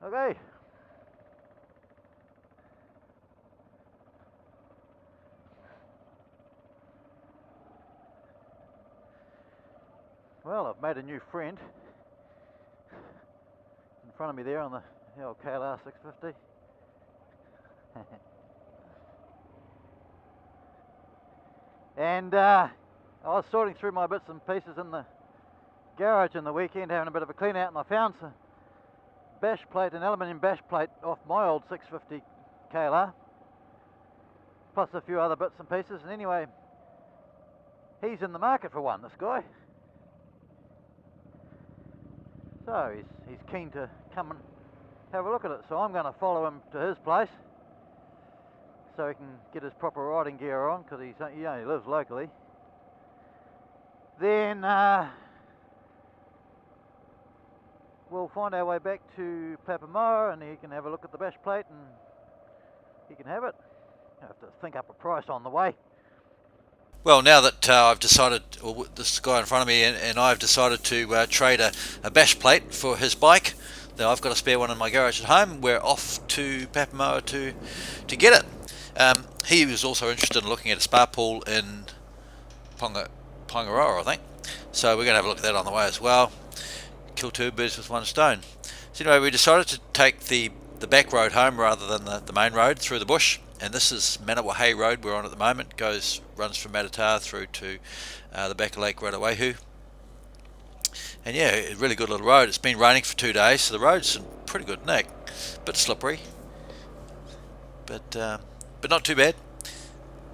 Okay. Well, I've made a new friend in front of me there on the old KLR 650. And I was sorting through my bits and pieces in the garage in the weekend, having a bit of a clean out, and I found some bash plate, an aluminium bash plate off my old 650 KLR, plus a few other bits and pieces. And anyway, he's in the market for one, this guy. So he's keen to come and have a look at it. So I'm going to follow him to his place so he can get his proper riding gear on, because he only lives locally. Then we'll find our way back to Papamoa, and he can have a look at the bash plate and he can have it. I have to think up a price on the way. Well, now that I've decided, or this guy in front of me and I've decided to trade a bash plate for his bike, then I've got a spare one in my garage at home. We're off to Papamoa to get it. He was also interested in looking at a spa pool in Pongakawa, I think. So we're going to have a look at that on the way as well. Kill two birds with one stone. So anyway, we decided to take the back road home rather than the main road through the bush. And this is Manawahei Road we're on at the moment. Runs from Matata through to the back of Lake Ratawehu. And yeah, a really good little road. It's been raining for 2 days, so the road's in pretty good nick. Bit slippery, but not too bad.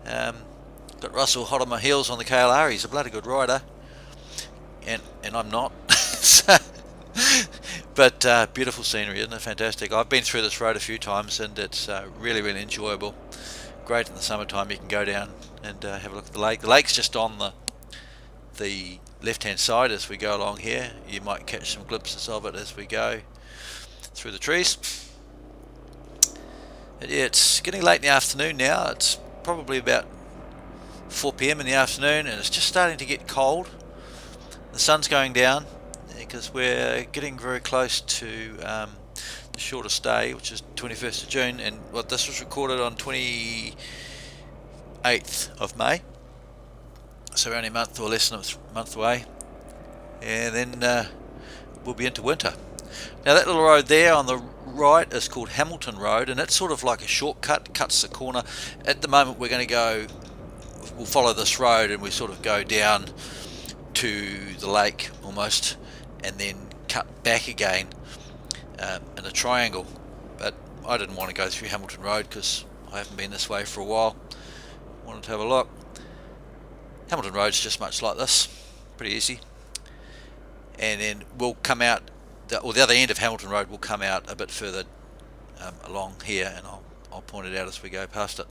Got Russell hot on my heels on the KLR. He's a bloody good rider, and I'm not. But beautiful scenery, isn't it? Fantastic. I've been through this road a few times, and it's really, really enjoyable. Great in the summertime. You can go down and have a look at the lake. The lake's just on the left-hand side as we go along here. You might catch some glimpses of it as we go through the trees. But yeah, it's getting late in the afternoon now. It's probably about 4 p.m. in the afternoon, and it's just starting to get cold. The sun's going down because we're getting very close to the shortest day, which is 21st of June, and this was recorded on 28th of May, so we're only a month or less than a month away, and then we'll be into winter. Now that little road there on the right is called Hamilton Road, and it's sort of like a shortcut, cuts the corner. At the moment we'll follow this road, and we sort of go down to the lake almost, and then cut back again in a triangle. But I didn't want to go through Hamilton Road because I haven't been this way for a while. Wanted to have a look. Hamilton Road's just much like this, pretty easy. And then we'll come out, the other end of Hamilton Road will come out a bit further along here, and I'll point it out as we go past it.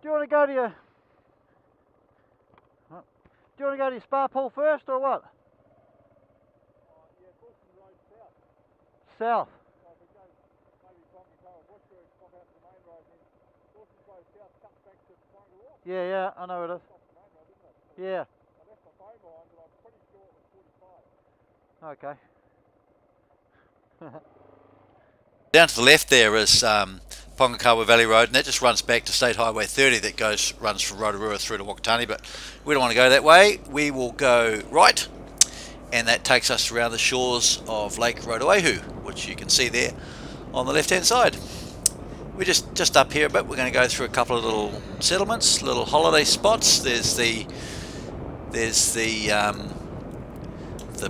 Do you want to go to your spa pool first, or what? Yeah, Wilson Road south. South. Well, if we go maybe Pongakawa Bush, we pop out to the main road, then Wilson Road south cuts back to Pongakawa. Yeah, I know it is. Off the main road, isn't it? Yeah. I left my phone behind, but I'm pretty sure it was 45. Okay. Down to the left there is Pongakawa Valley Road, and that just runs back to State Highway 30 that runs from Rotorua through to Wakatani, but we don't want to go that way. We will go right, and that takes us around the shores of Lake Rotoahu, which you can see there on the left hand side. We're just up here a bit. We're going to go through a couple of little settlements, little holiday spots. There's the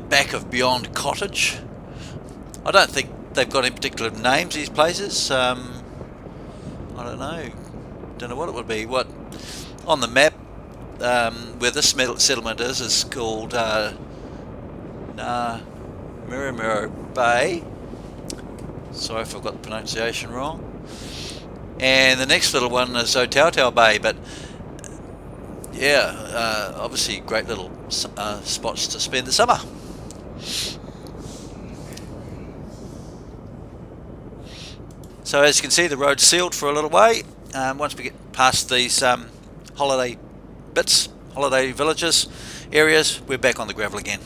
back of Beyond Cottage. I don't think they've got any particular names, these places. I don't know what it would be. What on the map where this settlement is called Miramiro Bay. Sorry if I've got the pronunciation wrong. And the next little one is Otautau Bay, but yeah, obviously great little spots to spend the summer. So as you can see, the road's sealed for a little way. Once we get past these holiday bits, holiday villages, areas, we're back on the gravel again.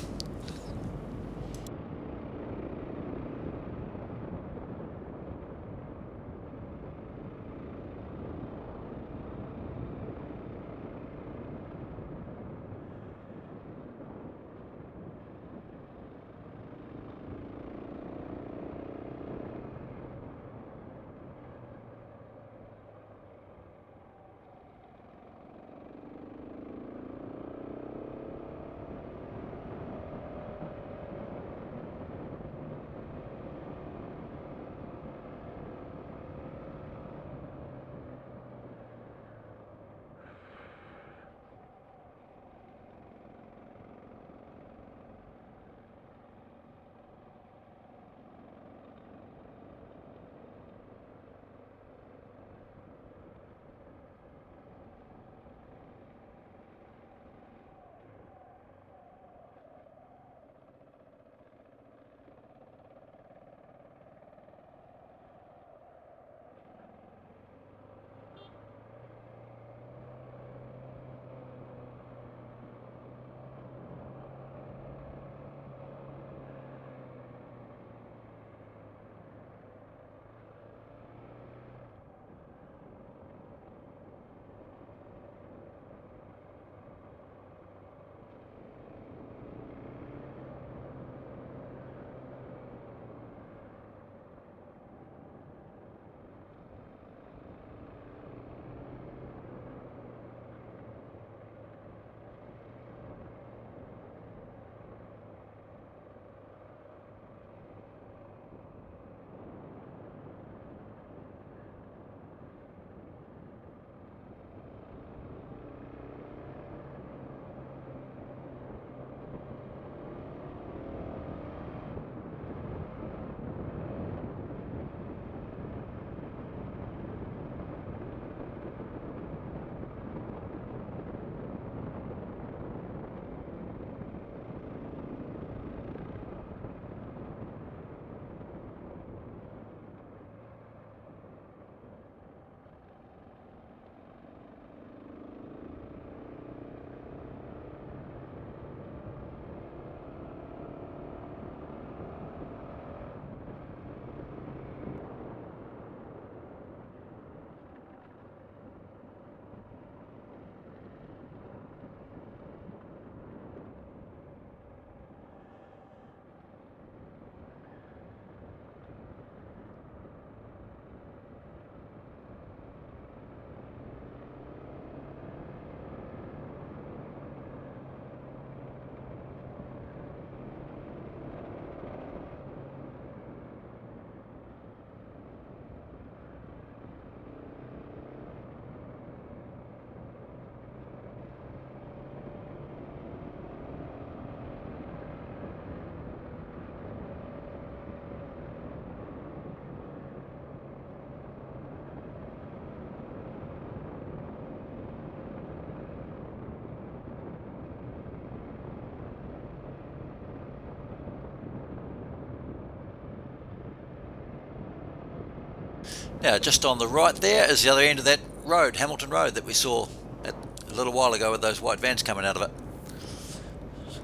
Now, just on the right there is the other end of that road, Hamilton Road, that we saw a little while ago with those white vans coming out of it.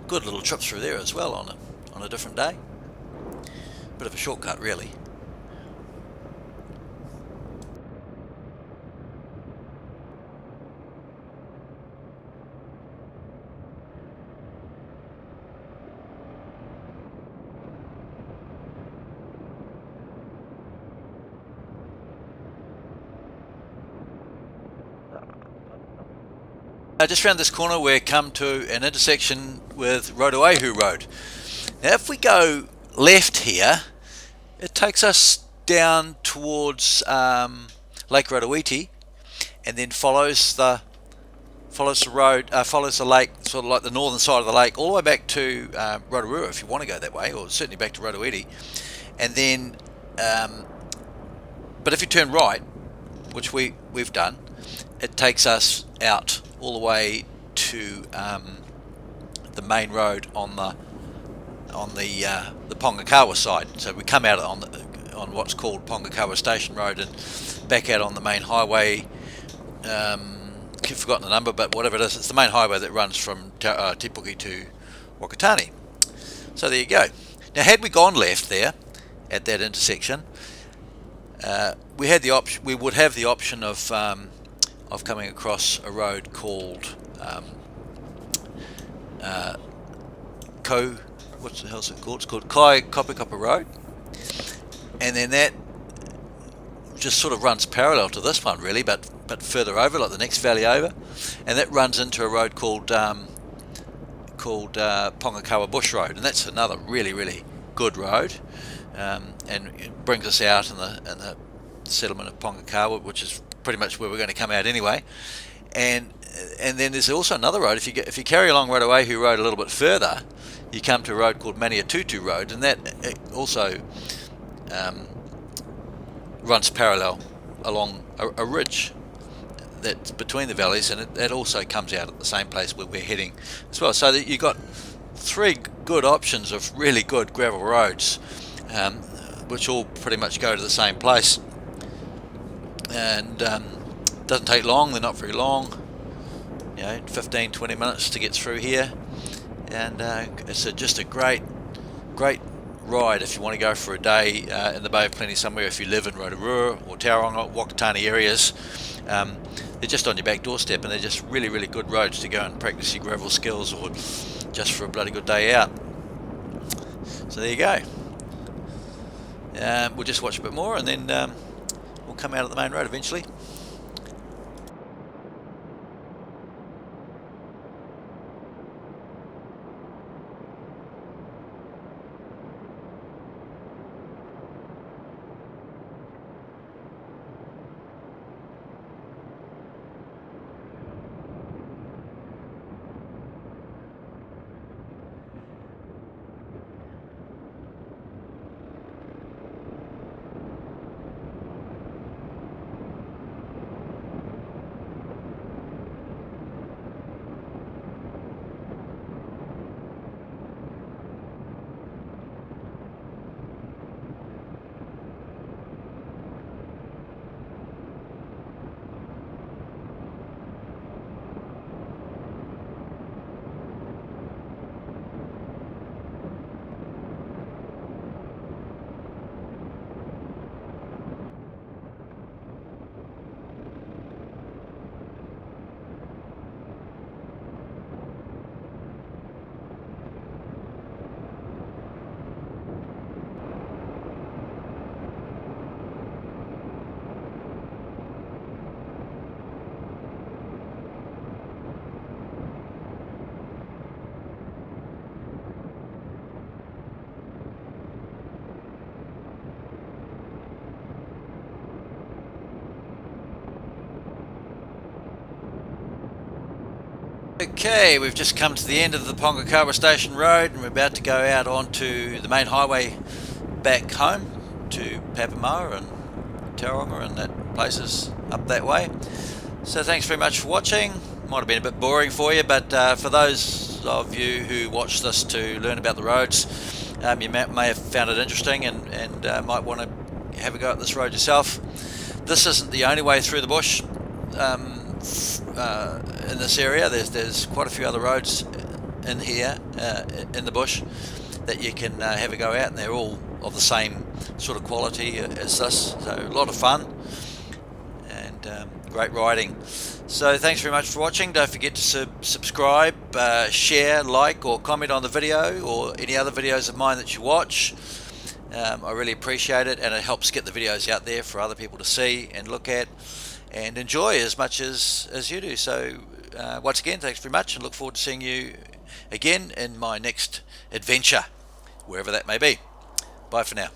Good little trip through there as well on a different day. Bit of a shortcut, really. Just round this corner we come to an intersection with Rotoahu Road. Now if we go left here, it takes us down towards Lake Rotoiti, and then follows the road, follows the lake, sort of like the northern side of the lake, all the way back to Rotorua if you want to go that way, or certainly back to Rotoiti. And then, but if you turn right, which we've done, it takes us out all the way to the main road on the Pongakawa side. So we come out on what's called Pongakawa Station Road and back out on the main highway. I've forgotten the number, but whatever it is, it's the main highway that runs from Te Puke to Wakatani. So there you go. Now, had we gone left there at that intersection, we would have the option of coming across a road called what the hell's it called? It's called Kai Kopikapa Road, and then that just sort of runs parallel to this one really, but further over, like the next valley over, and that runs into a road called Pongakawa Bush Road, and that's another really good road, and it brings us out in the settlement of Pongakawa, which is pretty much where we're going to come out anyway. And then there's also another road. If you carry along Rotoahu Road a little bit further, you come to a road called Maniatutu Road, and that also runs parallel along a ridge that's between the valleys, and that also comes out at the same place where we're heading as well. So that you've got three good options of really good gravel roads, which all pretty much go to the same place. And doesn't take long, they're not very long, 15-20 minutes to get through here, and it's just a great ride if you want to go for a day in the Bay of Plenty somewhere. If you live in Rotorua or Tauranga, Wakatani areas, they're just on your back doorstep, and they're just really good roads to go and practice your gravel skills, or just for a bloody good day out. So there you go. We'll just watch a bit more, and then we'll come out of the main road eventually. Okay, we've just come to the end of the Pongakawa Station Road, and we're about to go out onto the main highway back home to Papamoa and Tauranga and that places up that way. So thanks very much for watching. Might have been a bit boring for you, but for those of you who watch this to learn about the roads, you may have found it interesting and might want to have a go at this road yourself. This isn't the only way through the bush. In this area, there's quite a few other roads in here in the bush that you can have a go at, and they're all of the same sort of quality as this, so a lot of fun and great riding. So thanks very much for watching. Don't forget to subscribe, share, like or comment on the video or any other videos of mine that you watch. I really appreciate it, and it helps get the videos out there for other people to see and look at and enjoy as much as you do. So once again, thanks very much, and look forward to seeing you again in my next adventure, wherever that may be. Bye for now.